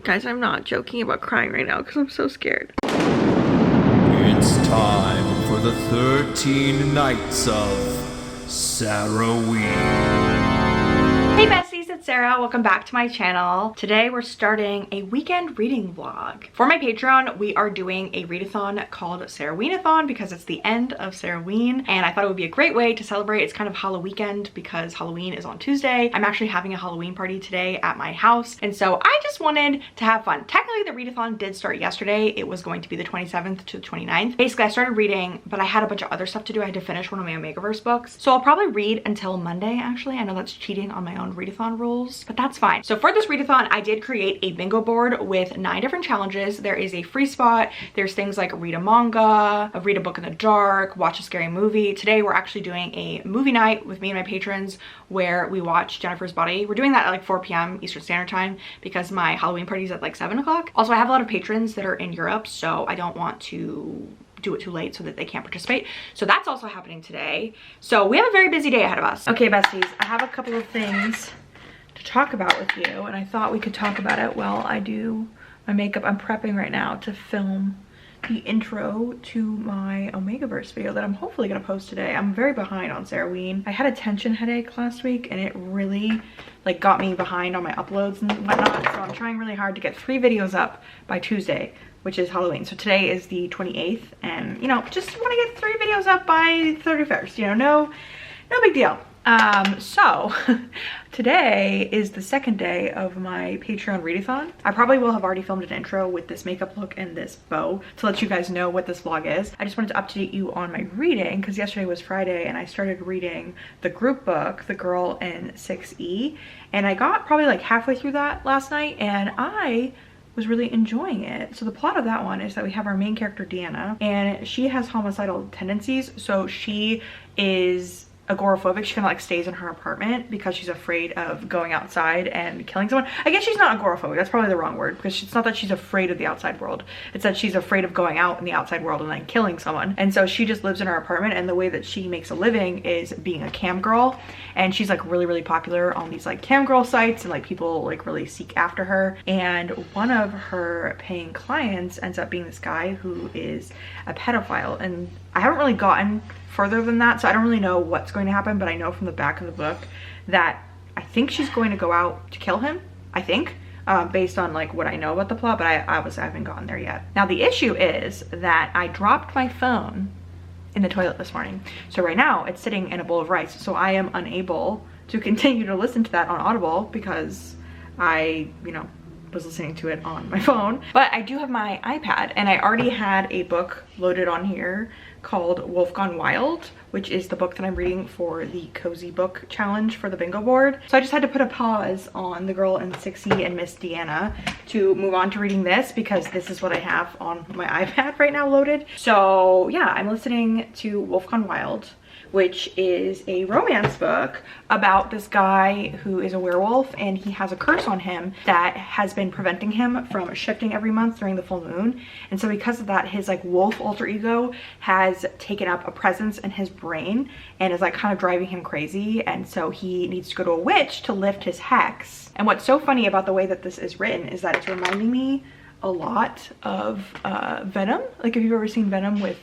Guys, I'm not joking about crying right now because I'm so scared. It's time for the 13 Nights of Saraween. Hey besties, it's Sarah. Welcome back to my channel. Today we're starting a weekend reading vlog. For my Patreon, we are doing a readathon called Saraweenathon because it's the end of Saraween, and I thought it would be a great way to celebrate. It's kind of Halloween weekend because Halloween is on Tuesday. I'm actually having a Halloween party today at my house, and so I just wanted to have fun. Technically, the readathon did start yesterday. It was going to be the 27th to the 29th. Basically, I started reading, but I had a bunch of other stuff to do. I had to finish one of my Omegaverse books, so I'll probably read until Monday. Actually, I know that's cheating on my own readathon rules, but that's fine. So for this readathon, I did create a bingo board with 9 different challenges. There is a free spot. There's things like read a manga, read a book in the dark, watch a scary movie. Today we're actually doing a movie night with me and my patrons where we watch Jennifer's Body. We're doing that at like 4 p.m. Eastern Standard Time because my Halloween party is at like 7 o'clock. Also, I have a lot of patrons that are in Europe, so I don't want to do it too late so that they can't participate. So that's also happening today. So we have a very busy day ahead of us. Okay, besties, I have a couple of things to talk about with you, and I thought we could talk about it while I do my makeup. I'm prepping right now to film the intro to my Omegaverse video that I'm hopefully gonna post today. I'm very behind on Saraween. I had a tension headache last week and it really like got me behind on my uploads and whatnot. So I'm trying really hard to get 3 videos up by Tuesday, which is Halloween. So today is the 28th, and you know, just want to get 3 videos up by 31st, you know, no big deal. So today is the 2nd day of my Patreon readathon. I probably will have already filmed an intro with this makeup look and this bow to let you guys know what this vlog is. I just wanted to update you on my reading because yesterday was Friday and I started reading the group book, The Girl in 6E, and I got probably like halfway through that last night and I was really enjoying it. So the plot of that one is that we have our main character Deanna, and she has homicidal tendencies. So she is agoraphobic. She kind of like stays in her apartment because she's afraid of going outside and killing someone. I guess she's not agoraphobic, that's probably the wrong word, because it's not that she's afraid of the outside world, it's that she's afraid of going out in the outside world and then killing someone. And so she just lives in her apartment, and the way that she makes a living is being a cam girl, and she's like really popular on these like cam girl sites, and like people like really seek after her. And one of her paying clients ends up being this guy who is a pedophile, and I haven't really gotten further than that, so I don't really know what's going to happen, but I know from the back of the book that I think she's going to go out to kill him, I think, based on like what I know about the plot, but I haven't gotten there yet. Now the issue is that I dropped my phone in the toilet this morning, so right now it's sitting in a bowl of rice, so I am unable to continue to listen to that on Audible because I, you know, was listening to it on my phone. But I do have my iPad, and I already had a book loaded on here called Wolf Gone Wild, which is the book that I'm reading for the cozy book challenge for the bingo board. So I just had to put a pause on The Girl in 6E and Miss Deanna to move on to reading this because this is what I have on my iPad right now loaded. So yeah, I'm listening to Wolf Gone Wild, which is a romance book about this guy who is a werewolf, and he has a curse on him that has been preventing him from shifting every month during the full moon. And so because of that, his like wolf alter ego has taken up a presence in his brain and is like kind of driving him crazy, and so he needs to go to a witch to lift his hex. And what's so funny about the way that this is written is that it's reminding me a lot of Venom. Like, if you've ever seen Venom with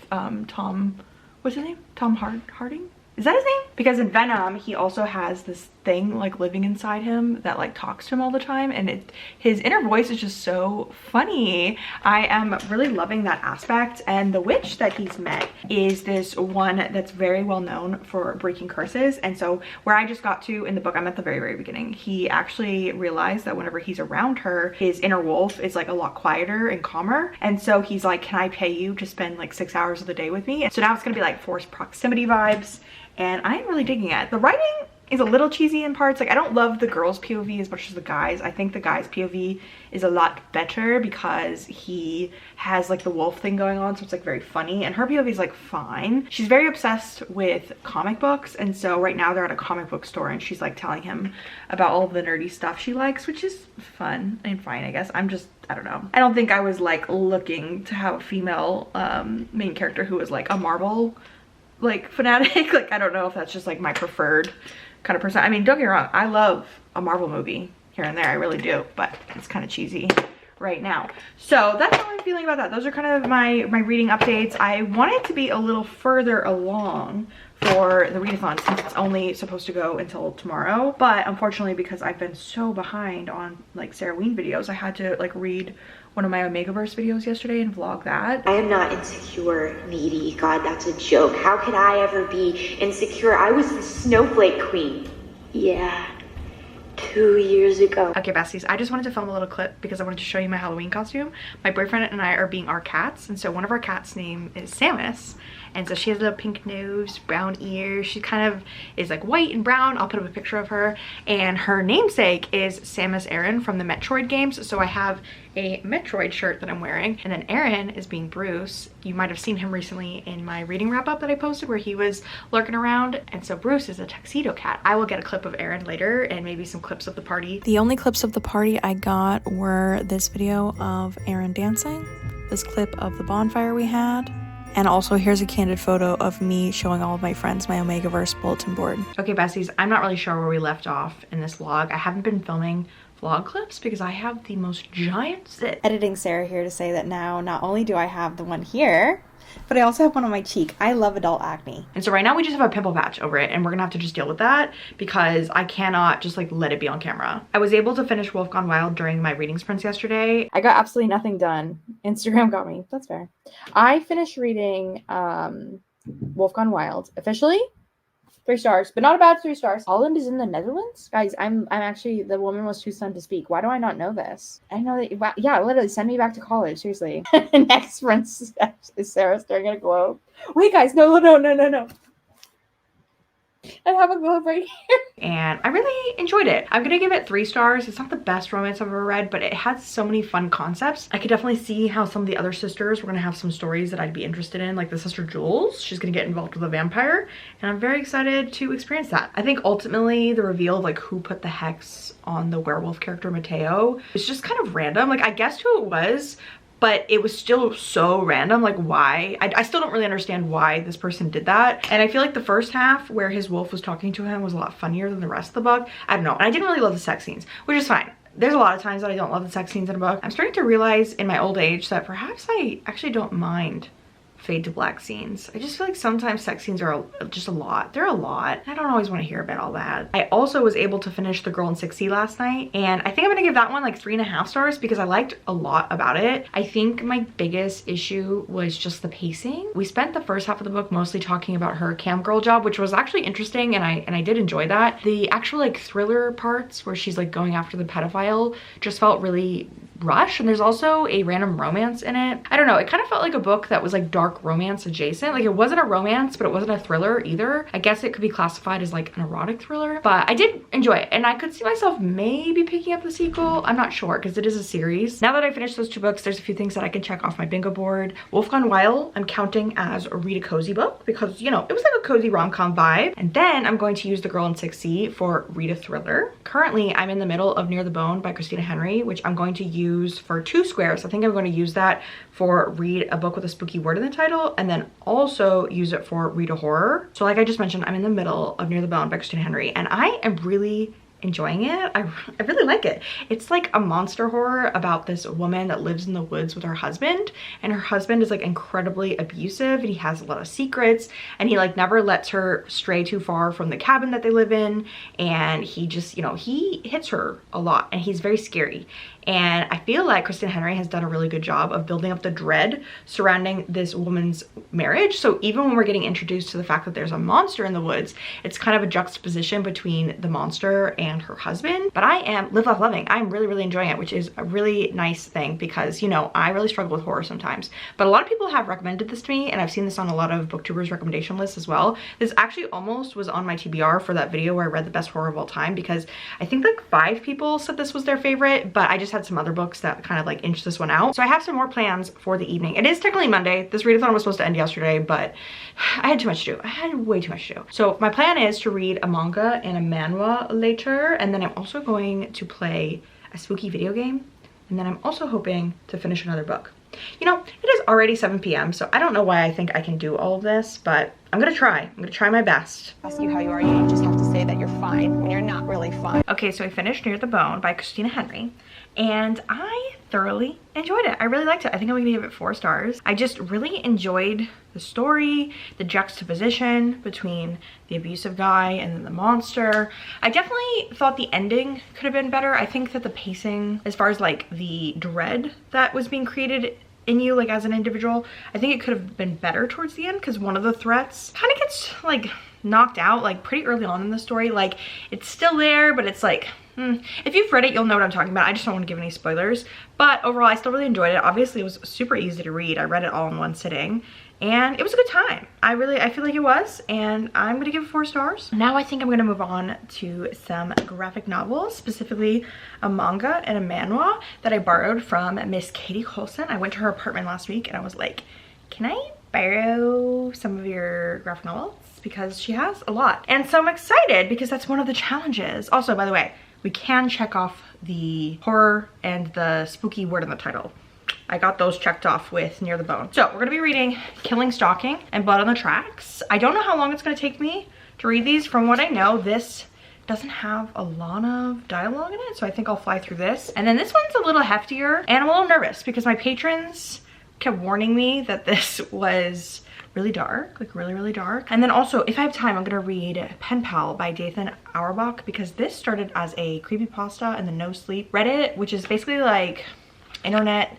what's his name? Tom Harding? Is that his name? Because in Venom, he also has this thing like living inside him that like talks to him all the time, and his inner voice is just so funny. I am really loving that aspect. And the witch that he's met is this one that's very well known for breaking curses. And so where I just got to in the book, I'm at the very beginning, he actually realized that whenever he's around her, his inner wolf is like a lot quieter and calmer. And so he's like, can I pay you to spend like 6 hours of the day with me? And so now it's gonna be like forced proximity vibes, and I'm really digging it. The writing is a little cheesy in parts. Like, I don't love the girl's POV as much as the guys. I think the guy's POV is a lot better because he has like the wolf thing going on, so it's like very funny, and her POV is like fine. She's very obsessed with comic books, and so right now they're at a comic book store and she's like telling him about all of the nerdy stuff she likes, which is fun and fine, I guess. I don't know. I don't think I was like looking to have a female main character who was like a Marvel like fanatic. Like, I don't know if that's just like my preferred kind of person. I mean, don't get me wrong, I love a Marvel movie here and there, I really do, but it's kind of cheesy right now. So that's how I'm feeling about that. Those are kind of my reading updates. I wanted to be a little further along for the readathon since it's only supposed to go until tomorrow, but unfortunately because I've been so behind on like Saraween videos, I had to like read one of my Omegaverse videos yesterday and vlog that. I am not insecure, needy. God, that's a joke. How could I ever be insecure? I was the snowflake queen. Yeah, 2 years ago. Okay, besties, I just wanted to film a little clip because I wanted to show you my Halloween costume. My boyfriend and I are being our cats, and so one of our cats' name is Samus. And so she has a little pink nose, brown ears. She kind of is like white and brown. I'll put up a picture of her. And her namesake is Samus Aran from the Metroid games. So I have a Metroid shirt that I'm wearing. And then Aaron is being Bruce. You might have seen him recently in my reading wrap up that I posted where he was lurking around. And so Bruce is a tuxedo cat. I will get a clip of Aaron later and maybe some clips of the party. The only clips of the party I got were this video of Aaron dancing, this clip of the bonfire we had, and also here's a candid photo of me showing all of my friends my Omegaverse bulletin board. Okay, besties, I'm not really sure where we left off in this vlog. I haven't been filming vlog clips because I have the most giant zit. Editing Sarah here to say that now not only do I have the one here, but I also have one on my cheek. I love adult acne. And so right now we just have a pimple patch over it and we're gonna have to just deal with that because I cannot just like let it be on camera. I was able to finish Wolf Gone Wild during my reading sprints yesterday. I got absolutely nothing done. Instagram got me. That's fair. I finished reading Wolf Gone Wild officially. 3 stars, but not about 3 stars. Holland is in the Netherlands? Guys, I'm actually, the woman was too stunned to speak. Why do I not know this? I know that, wow, yeah, literally, send me back to college, seriously. Next friend is Sarah staring at a globe. Wait, guys, no. I have a globe right here. And I really enjoyed it. I'm gonna give it 3 stars. It's not the best romance I've ever read, but it has so many fun concepts. I could definitely see how some of the other sisters were gonna have some stories that I'd be interested in, like the sister Jules. She's gonna get involved with a vampire, and I'm very excited to experience that. I think ultimately the reveal of like who put the hex on the werewolf character Mateo is just kind of random. Like I guessed who it was, but it was still so random, like why? I still don't really understand why this person did that. And I feel like the first half where his wolf was talking to him was a lot funnier than the rest of the book. I don't know, and I didn't really love the sex scenes, which is fine. There's a lot of times that I don't love the sex scenes in a book. I'm starting to realize in my old age that perhaps I actually don't mind fade to black scenes. I just feel like sometimes sex scenes are just a lot. They're a lot. I don't always want to hear about all that. I also was able to finish The Girl in 6C last night, and I think I'm gonna give that one like 3.5 stars because I liked a lot about it. I think my biggest issue was just the pacing. We spent the first half of the book mostly talking about her cam girl job, which was actually interesting, and I did enjoy that. The actual like thriller parts where she's like going after the pedophile just felt really rushed, and there's also a random romance in it. I don't know, it kind of felt like a book that was like dark romance adjacent. Like it wasn't a romance, but it wasn't a thriller either. I guess it could be classified as like an erotic thriller, but I did enjoy it, and I could see myself maybe picking up the sequel. I'm not sure because it is a series. Now that I finished those 2 books, there's a few things that I can check off my bingo board. Wolf Gone Wild I'm counting as a read a cozy book because, you know, it was like a cozy rom-com vibe. And then I'm going to use The Girl in 6C for read a thriller. Currently I'm in the middle of Near the Bone by Christina Henry, which I'm going to use for 2 squares. I think I'm going to use that for read a book with a spooky word in the title, and then also use it for read a horror. So like I just mentioned, I'm in the middle of Near the Bone by Christina Henry, and I am really enjoying it. I really like it. It's like a monster horror about this woman that lives in the woods with her husband, and her husband is like incredibly abusive, and he has a lot of secrets, and he like never lets her stray too far from the cabin that they live in, and he just, you know, he hits her a lot, and he's very scary. And I feel like Kristen Henry has done a really good job of building up the dread surrounding this woman's marriage. So even when we're getting introduced to the fact that there's a monster in the woods, it's kind of a juxtaposition between the monster and her husband. But I am live, laugh, loving. I'm really enjoying it, which is a really nice thing because, you know, I really struggle with horror sometimes. But a lot of people have recommended this to me, and I've seen this on a lot of booktubers recommendation lists as well. This actually almost was on my TBR for that video where I read the best horror of all time, because I think like 5 people said this was their favorite, but I just had some other books that kind of like inched this one out. So I have some more plans for the evening. It is technically Monday. This readathon was supposed to end yesterday, but I had too much to do. I had way too much to do. So my plan is to read a manga and a manhwa later, and then I'm also going to play a spooky video game, and then I'm also hoping to finish another book. You know, it is already 7 p.m. so I don't know why I think I can do all of this, but I'm gonna try my best. Ask you how you are, you just have to say that you're fine when you're not really fine. Okay, so I finished Near the Bone by Christina Henry, and I thoroughly enjoyed it. I really liked it. I think I'm gonna give it 4 stars. I just really enjoyed the story, the juxtaposition between the abusive guy and then the monster. I definitely thought the ending could have been better. I think that the pacing, as far as like the dread that was being created in you like as an individual, I think it could have been better towards the end, because one of the threats kind of gets like knocked out like pretty early on in the story. Like it's still there, but it's like, if you've read it, you'll know what I'm talking about. I just don't want to give any spoilers, but overall I still really enjoyed it. Obviously it was super easy to read. I read it all in one sitting and it was a good time. I feel like it was, and I'm gonna give it 4 stars. Now I think I'm gonna move on to some graphic novels, specifically a manga and a manhwa that I borrowed from Miss Katie Colson. I went to her apartment last week and I was like, can I borrow some of your graphic novels? Because she has a lot. And so I'm excited because that's one of the challenges. Also, by the way, we can check off the horror and the spooky word in the title. I got those checked off with Near the Bone. So we're gonna be reading Killing Stalking and Blood on the Tracks. I don't know how long it's gonna take me to read these. From what I know, this doesn't have a lot of dialogue in it, so I think I'll fly through this. And then this one's a little heftier, and I'm a little nervous because my patrons kept warning me that this was really dark, like really dark. And then also, if I have time, I'm gonna read Pen Pal by Dathan Auerbach, because this started as a creepypasta in the No Sleep Reddit, which is basically like internet,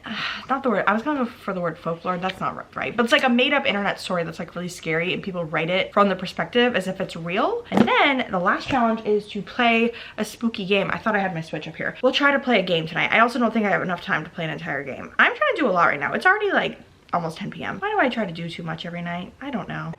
not the word, I was gonna go for the word folklore, that's not right, but it's like a made-up internet story that's like really scary, and people write it from the perspective as if it's real. And then the last challenge is to play a spooky game. I thought I had my Switch up here. We'll try to play a game tonight. I also don't think I have enough time to play an entire game. I'm trying to do a lot right now. It's already like almost 10 p.m. Why do I try to do too much every night? I don't know.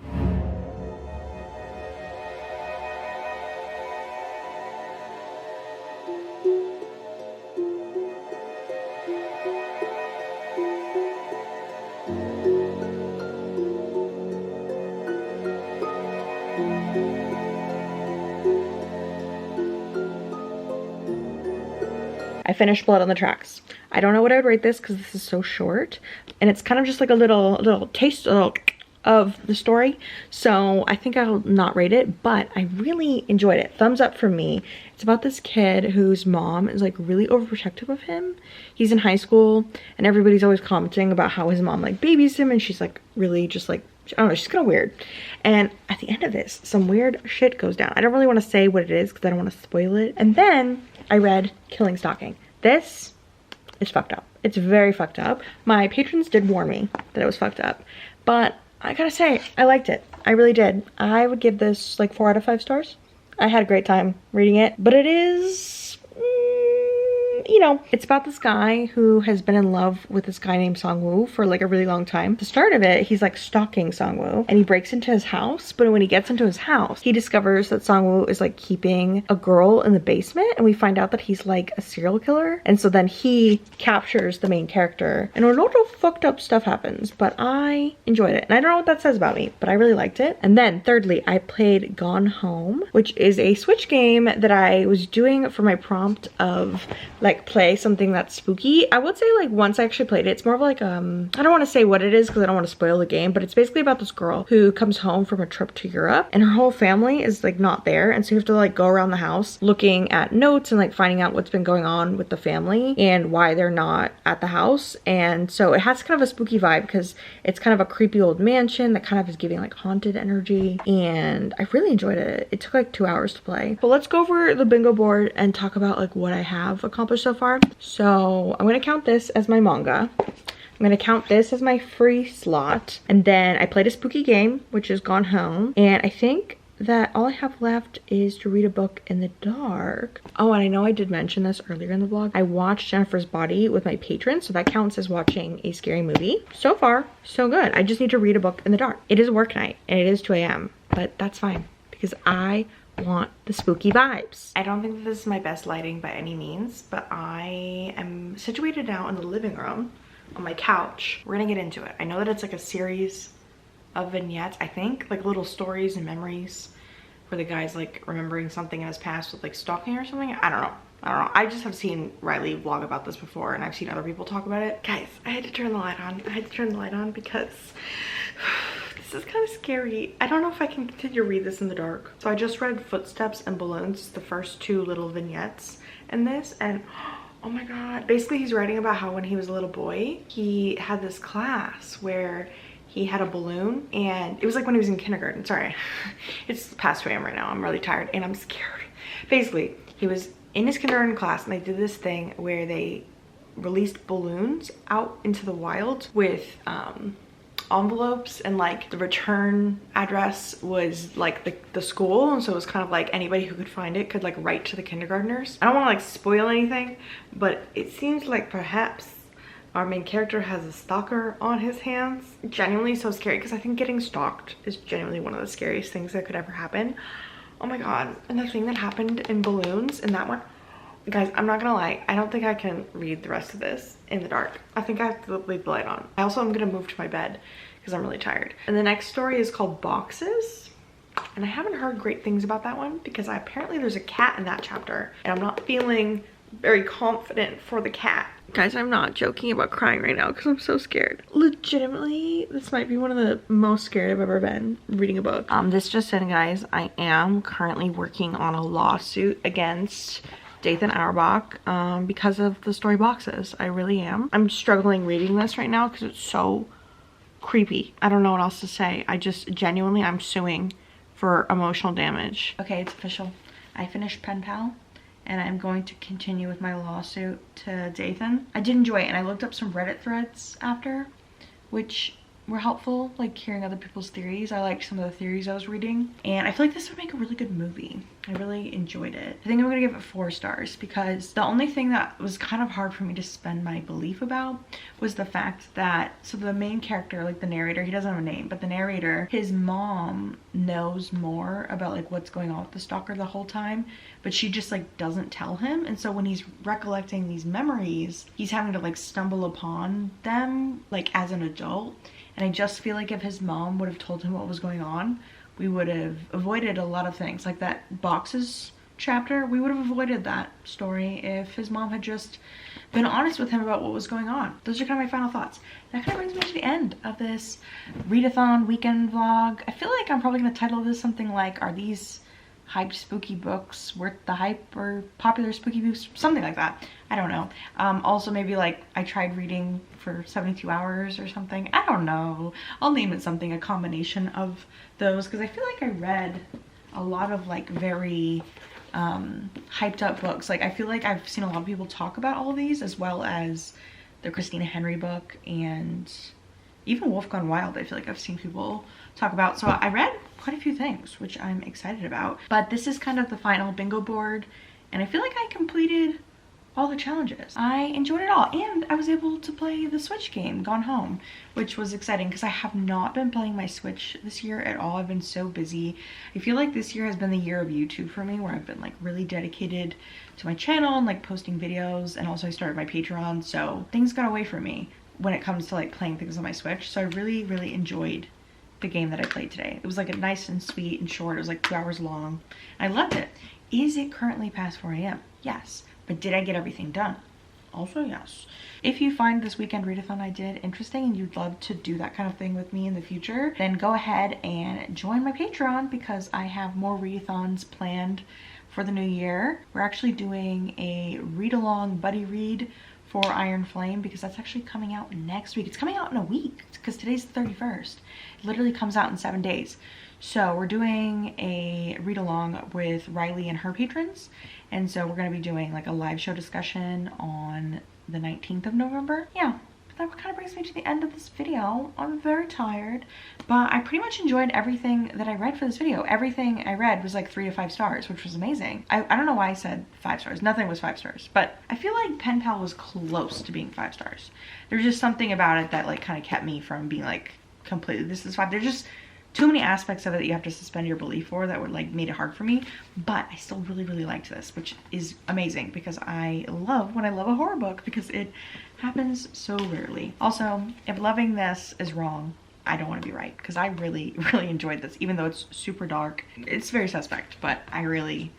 I finished Blood on the Tracks. I don't know what I would rate this because this is so short, and it's kind of just like a little taste of the story, so I think I'll not rate it, but I really enjoyed it. Thumbs up for me. It's about this kid whose mom is like really overprotective of him. He's in high school and everybody's always commenting about how his mom like babies him, and she's like really just like, I don't know, she's kind of weird. And at the end of this, some weird shit goes down. I don't really want to say what it is because I don't want to spoil it. And then I read Killing Stalking. This is fucked up. It's very fucked up. My patrons did warn me that it was fucked up, but I gotta say, I liked it. I really did. I would give this like 4 out of 5 stars. I had a great time reading it, but it is, you know, it's about this guy who has been in love with this guy named Song-woo for like a really long time. The start of it, he's like stalking Song-woo, and he breaks into his house, but when he gets into his house, he discovers that Song-woo is like keeping a girl in the basement, and we find out that he's like a serial killer. And so then he captures the main character, and a lot of fucked up stuff happens, but I enjoyed it. And I don't know what that says about me, but I really liked it. And then thirdly, I played Gone Home, which is a Switch game that I was doing for my prompt of like play something that's spooky. I would say like once I actually played it, it's more of like I don't want to say what it is because I don't want to spoil the game, but it's basically about this girl who comes home from a trip to Europe and her whole family is like not there, and so you have to like go around the house looking at notes and like finding out what's been going on with the family and why they're not at the house. And so it has kind of a spooky vibe because it's kind of a creepy old mansion that kind of is giving like haunted energy, and I really enjoyed it. It took like 2 hours to play. But let's go over the bingo board and talk about like what I have accomplished so far. So I'm gonna count this as my manga. I'm gonna count this as my free slot. And then I played a spooky game, which is Gone Home. And I think that all I have left is to read a book in the dark. Oh, and I know I did mention this earlier in the vlog. I watched Jennifer's Body with my patrons, so that counts as watching a scary movie. So far, so good. I just need to read a book in the dark. It is work night and it is 2 a.m., but that's fine because I want the spooky vibes. I don't think that this is my best lighting by any means, but I am situated now in the living room on my couch. We're gonna get into it. I know that it's like a series of vignettes, I think, like little stories and memories where the guy's like remembering something in his past with like stalking or something. I don't know. I just have seen Riley vlog about this before, and I've seen other people talk about it. Guys, I had to turn the light on. I had to turn the light on because this This is kind of scary. I don't know if I can continue to read this in the dark. So I just read Footsteps and Balloons, the first 2 little vignettes in this, and oh my god. Basically, he's writing about how when he was a little boy, he had this class where he had a balloon, and it was like when he was in kindergarten. Sorry, it's past 2 a.m. right now. I'm really tired and I'm scared. Basically, he was in his kindergarten class and they did this thing where they released balloons out into the wild with envelopes, and like the return address was like the school, and so it was kind of like anybody who could find it could like write to the kindergartners. I don't want to like spoil anything, but it seems like perhaps our main character has a stalker on his hands. Genuinely so scary, because I think getting stalked is genuinely one of the scariest things that could ever happen. Oh my god. And the thing that happened in Balloons in that one, guys, I'm not gonna lie, I don't think I can read the rest of this in the dark. I think I have to leave the light on. I also am gonna move to my bed because I'm really tired. And the next story is called Boxes, and I haven't heard great things about that one because apparently there's a cat in that chapter, and I'm not feeling very confident for the cat. Guys, I'm not joking about crying right now because I'm so scared. Legitimately, this might be one of the most scared I've ever been reading a book. This just in, guys, I am currently working on a lawsuit against Dathan Auerbach because of the story Boxes. I really am. I'm struggling reading this right now because it's so creepy. I don't know what else to say. I just genuinely, I'm suing for emotional damage. Okay, it's official. I finished Pen Pal, and I'm going to continue with my lawsuit to Dathan. I did enjoy it, and I looked up some Reddit threads after, which were helpful, like hearing other people's theories. I liked some of the theories I was reading, and I feel like this would make a really good movie. I really enjoyed it. I think I'm gonna give it 4 stars because the only thing that was kind of hard for me to suspend my belief about was the fact that, so the main character, like the narrator, he doesn't have a name, but the narrator, his mom knows more about like what's going on with the stalker the whole time, but she just like doesn't tell him. And so when he's recollecting these memories, he's having to like stumble upon them like as an adult. And I just feel like if his mom would have told him what was going on, we would have avoided a lot of things. Like that Boxes chapter, we would have avoided that story if his mom had just been honest with him about what was going on. Those are kind of my final thoughts. That kind of brings me to the end of this readathon weekend vlog. I feel like I'm probably going to title this something like, are these hyped spooky books worth the hype, or popular spooky books, something like that. I don't know. Also maybe like I tried reading for 72 hours or something. I don't know. I'll name it something, a combination of those, because I feel like I read a lot of like very hyped up books. Like I feel like I've seen a lot of people talk about all of these, as well as the Christina Henry book and even Wolf Gone Wild. I feel like I've seen people talk about. So I read quite a few things, which I'm excited about. But this is kind of the final bingo board, and I feel like I completed all the challenges. I enjoyed it all, and I was able to play the Switch game, Gone Home, which was exciting because I have not been playing my Switch this year at all. I've been so busy. I feel like this year has been the year of YouTube for me, where I've been like really dedicated to my channel and like posting videos, and also I started my Patreon, so things got away from me when it comes to like playing things on my Switch. So I really enjoyed the game that I played today. It was like a nice and sweet and short. It was like 2 hours long. I loved it. Is it currently past 4 a.m? Yes. But did I get everything done? Also yes. If you find this weekend readathon I did interesting and you'd love to do that kind of thing with me in the future, then go ahead and join my Patreon, because I have more readathons planned for the new year. We're actually doing a read-along buddy read for Iron Flame, because that's actually coming out next week. It's coming out in a week because today's the 31st. It literally comes out in 7 days. So we're doing a read along with Riley and her patrons. And so we're going to be doing like a live show discussion on the 19th of November. Yeah, but that kind of brings me to the end of this video. I'm very tired, but I pretty much enjoyed everything that I read for this video. Everything I read was like 3 to 5 stars, which was amazing. I don't know why I said 5 stars. Nothing was 5 stars, but I feel like Pen Pal was close to being 5 stars. There's just something about it that like kind of kept me from being like completely, this is 5. There's just too many aspects of it that you have to suspend your belief for that would like made it hard for me. But I still really liked this, which is amazing because I love when I love a horror book, because it happens so rarely. Also, if loving this is wrong, I don't want to be right, because I really enjoyed this, even though it's super dark. It's very suspect, but I really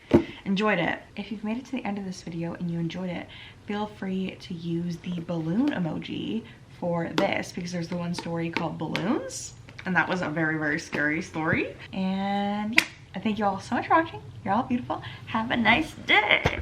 enjoyed it. If you've made it to the end of this video and you enjoyed it, feel free to use the balloon emoji for this, because there's the one story called Balloons. And that was a very, very scary story. And yeah, I thank you all so much for watching. You're all beautiful. Have a nice day.